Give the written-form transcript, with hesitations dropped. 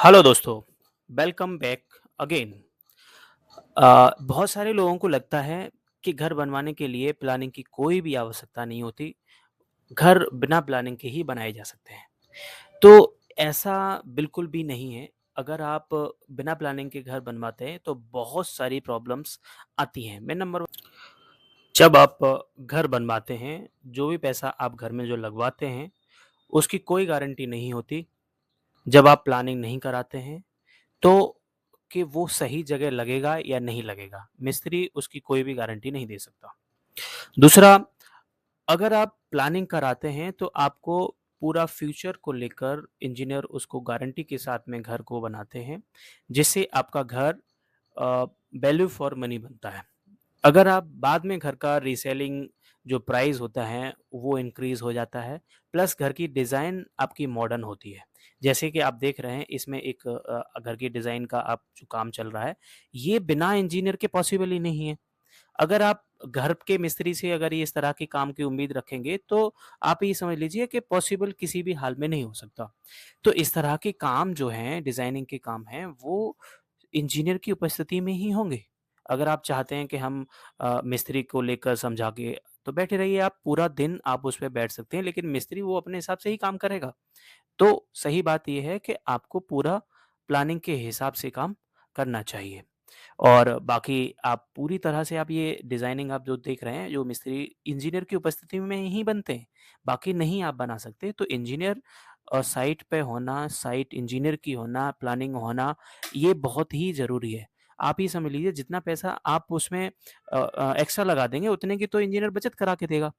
Hello दोस्तों, welcome back again. बहुत सारे लोगों को लगता है कि घर बनवाने के लिए प्लानिंग की कोई भी आवश्यकता नहीं होती, घर बिना प्लानिंग के ही बनाए जा सकते हैं। तो ऐसा बिल्कुल भी नहीं है। अगर आप बिना प्लानिंग के घर बनवाते हैं तो बहुत सारी प्रॉब्लम्स आती हैं। मैं नंबर जब आप घर बनवाते हैं, जो भी पैसा आप घर में जो लगवाते हैं, उसकी कोई गारंटी नहीं होती। जब आप प्लानिंग नहीं कराते हैं तो कि वो सही जगह लगेगा या नहीं लगेगा, मिस्त्री उसकी कोई भी गारंटी नहीं दे सकता। दूसरा, अगर आप प्लानिंग कराते हैं तो आपको पूरा फ्यूचर को लेकर इंजीनियर उसको गारंटी के साथ में घर को बनाते हैं, जिससे आपका घर वैल्यू फॉर मनी बनता है। अगर आप बाद में घर का रीसेलिंग जो प्राइस होता है, वो इंक्रीज़ हो जाता है, प्लस घर की डिज़ाइन आपकी मॉडर्न होती है। जैसे कि आप देख रहे हैं इसमें एक घर की डिज़ाइन का आप जो काम चल रहा है, ये बिना इंजीनियर के पॉसिबल ही नहीं है। अगर आप घर के मिस्त्री से अगर ये इस तरह के काम की उम्मीद रखेंगे, तो आप ये समझ लीजिए कि पॉसिबल किसी भी हाल में नहीं हो सकता। तो इस तरह के काम जो हैं, डिज़ाइनिंग के काम हैं, वो इंजीनियर की उपस्थिति में ही होंगे। अगर आप चाहते हैं कि हम मिस्त्री को लेकर समझा के तो बैठे रहिए आप, पूरा दिन आप उस पे बैठ सकते हैं, लेकिन मिस्त्री वो अपने हिसाब से ही काम करेगा। तो सही बात ये है कि आपको पूरा प्लानिंग के हिसाब से काम करना चाहिए। और बाकी आप पूरी तरह से आप ये डिज़ाइनिंग आप जो देख रहे हैं, जो मिस्त्री इंजीनियर की उपस्थिति में ही बनते हैं, बाकी नहीं आप बना सकते। तो इंजीनियर साइट पे होना, साइट इंजीनियर की होना, प्लानिंग होना, ये बहुत ही ज़रूरी है। आप ये समझ लीजिए जितना पैसा आप उसमें एक्स्ट्रा लगा देंगे, उतने की तो इंजीनियर बचत करा के देगा।